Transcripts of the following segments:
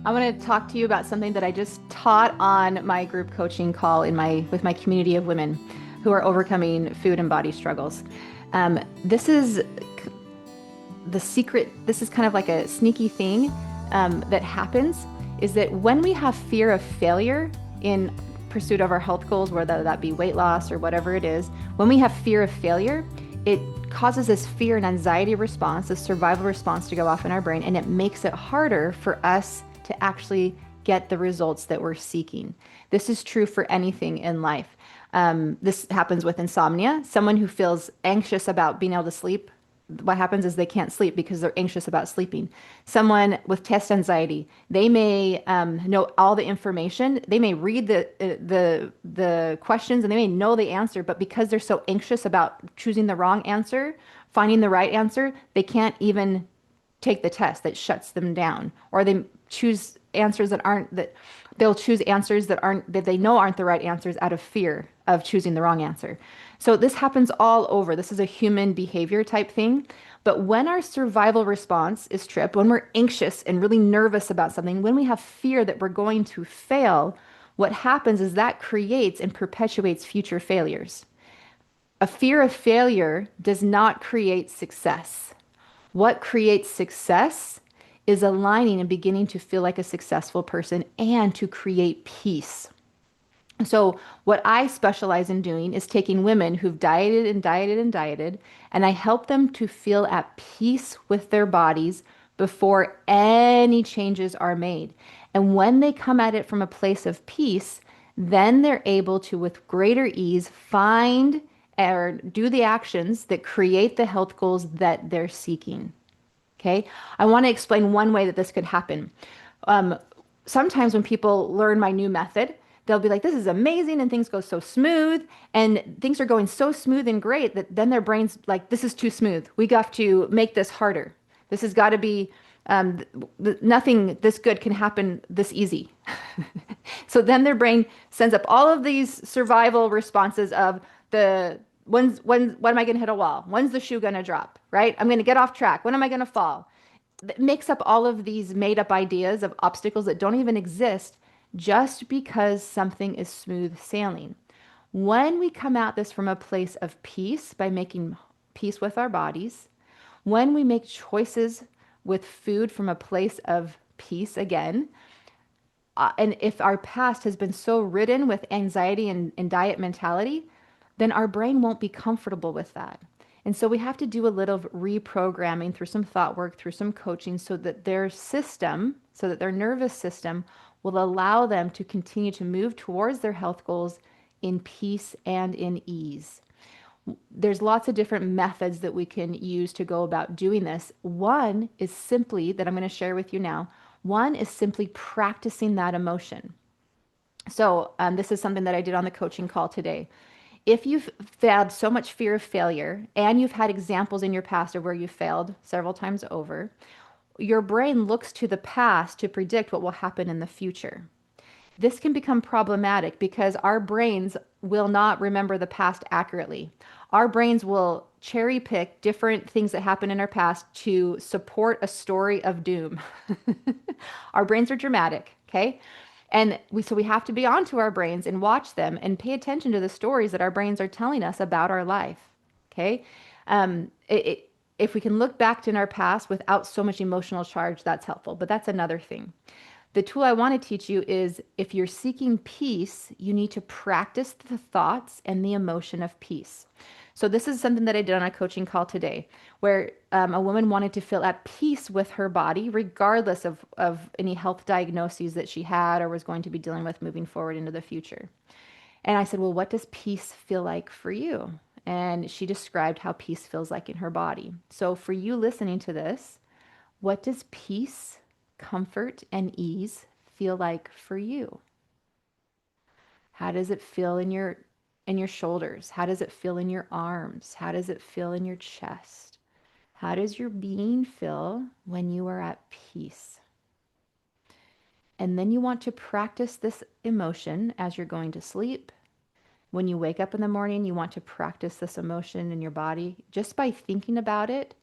I want to talk to you about something that I just taught on my group coaching call with my community of women who are overcoming food and body struggles. This is the secret. This is kind of like a sneaky thing that happens is that when we have fear of failure in pursuit of our health goals, whether that be weight loss or whatever it is, when we have fear of failure, it causes this fear and anxiety response, this survival response to go off in our brain, and it makes it harder for us to actually get the results that we're seeking. This is true for anything in life. This happens with insomnia. Someone who feels anxious about being able to sleep, what happens is they can't sleep because they're anxious about sleeping. Someone with test anxiety, they may know all the information. They may read the questions and they may know the answer, but because they're so anxious about choosing the wrong answer, finding the right answer, they can't even take the test. That shuts them down. Or they choose answers that aren't that they'll choose answers that they know aren't the right answers out of fear of choosing the wrong answer. So this happens all over. This is a human behavior type thing. But when our survival response is tripped, when we're anxious and really nervous about something, when we have fear that we're going to fail, what happens is that creates and perpetuates future failures. A fear of failure does not create success. What creates success is aligning and beginning to feel like a successful person and to create peace. So, what I specialize in doing is taking women who've dieted and dieted and dieted, and I help them to feel at peace with their bodies before any changes are made. And when they come at it from a place of peace, then they're able to, with greater ease, find or do the actions that create the health goals that they're seeking. Okay. I want to explain one way that this could happen. Um, Sometimes when people learn my new method, they'll be like, this is amazing. And things go so smooth and things are going so smooth and great that then their brain's like, this is too smooth. We have to make this harder. This has got to be, nothing this good can happen this easy. So then their brain sends up all of these survival responses of when am I going to hit a wall? When's the shoe going to drop? Right? I'm going to get off track. When am I going to fall? It makes up all of these made up ideas of obstacles that don't even exist just because something is smooth sailing. When we come at this from a place of peace by making peace with our bodies, when we make choices with food from a place of peace again, and if our past has been so ridden with anxiety and diet mentality, then our brain won't be comfortable with that. And so we have to do a little reprogramming through some thought work, through some coaching, so that their system, so that their nervous system will allow them to continue to move towards their health goals in peace and in ease. There's lots of different methods that we can use to go about doing this. One is simply, that I'm going to share with you now, one is simply practicing that emotion. So, this is something that I did on the coaching call today. If you've had so much fear of failure and you've had examples in your past of where you failed several times over, your brain looks to the past to predict what will happen in the future. This can become problematic because our brains will not remember the past accurately. Our brains will cherry pick different things that happened in our past to support a story of doom. Our brains are dramatic, okay? And we have to be onto our brains and watch them and pay attention to the stories that our brains are telling us about our life. Okay. If we can look back in our past without so much emotional charge, that's helpful, but that's another thing. The tool I want to teach you is if you're seeking peace, you need to practice the thoughts and the emotion of peace. So this is something that I did on a coaching call today, where a woman wanted to feel at peace with her body, regardless of any health diagnoses that she had or was going to be dealing with moving forward into the future. And I said, well, what does peace feel like for you? And she described how peace feels like in her body. So for you listening to this, what does peace, comfort, and ease feel like for you? How does it feel in your shoulders? How does it feel in your arms? How does it feel in your chest? How does your being feel when you are at peace? And then you want to practice this emotion as you're going to sleep. When you wake up in the morning, you want to practice this emotion in your body. Just by thinking about it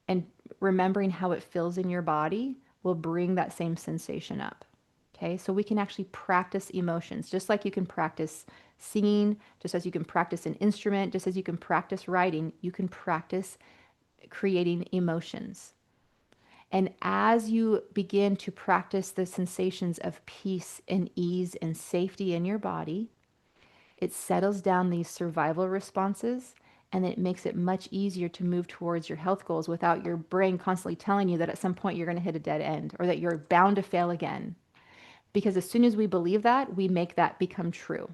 and remembering how it feels in your body will bring that same sensation up. Okay, so we can actually practice emotions, just like you can practice singing, just as you can practice an instrument, just as you can practice writing, you can practice creating emotions. And as you begin to practice the sensations of peace and ease and safety in your body, it settles down these survival responses, and it makes it much easier to move towards your health goals without your brain constantly telling you that at some point you're going to hit a dead end or that you're bound to fail again. Because as soon as we believe that, we make that become true.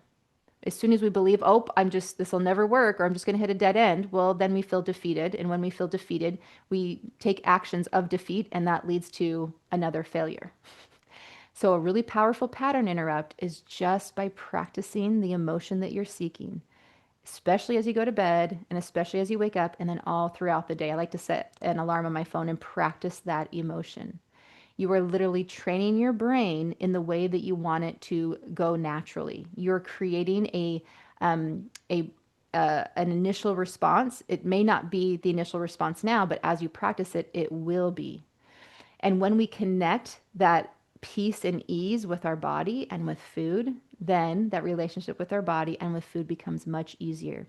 As soon as we believe, oh, this will never work, or I'm just going to hit a dead end, well, then we feel defeated. And when we feel defeated, we take actions of defeat, and that leads to another failure. So, a really powerful pattern interrupt is just by practicing the emotion that you're seeking, especially as you go to bed and especially as you wake up, and then all throughout the day. I like to set an alarm on my phone and practice that emotion. You are literally training your brain in the way that you want it to go naturally. You're creating a an initial response. It may not be the initial response now, but as you practice it, it will be. And when we connect that peace and ease with our body and with food, then that relationship with our body and with food becomes much easier.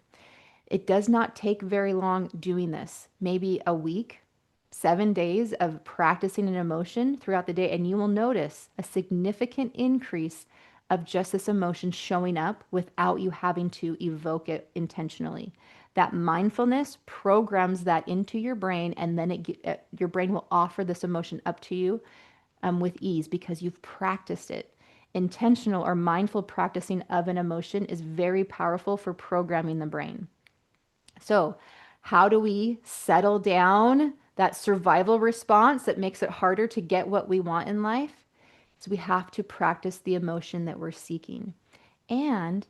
It does not take very long doing this, maybe a week, 7 days of practicing an emotion throughout the day, and you will notice a significant increase of just this emotion showing up without you having to evoke it intentionally. That mindfulness programs that into your brain, and then your brain will offer this emotion up to you with ease because you've practiced it. Intentional or mindful practicing of an emotion is very powerful for programming the brain. So, how do we settle down that survival response that makes it harder to get what we want in life? So, we have to practice the emotion that we're seeking. And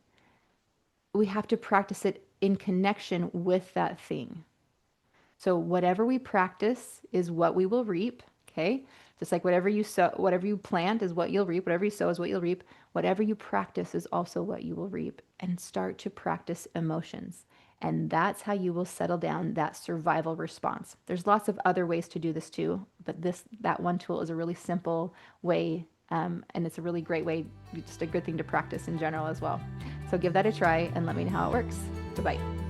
we have to practice it in connection with that thing. So, whatever we practice is what we will reap. Okay. Just like whatever you sow, whatever you plant is what you'll reap. Whatever you sow is what you'll reap. Whatever you practice is also what you will reap. And start to practice emotions. And that's how you will settle down that survival response. There's lots of other ways to do this too, but that one tool is a really simple way, and it's a really great way, just a good thing to practice in general as well. So give that a try and let me know how it works. Bye-bye.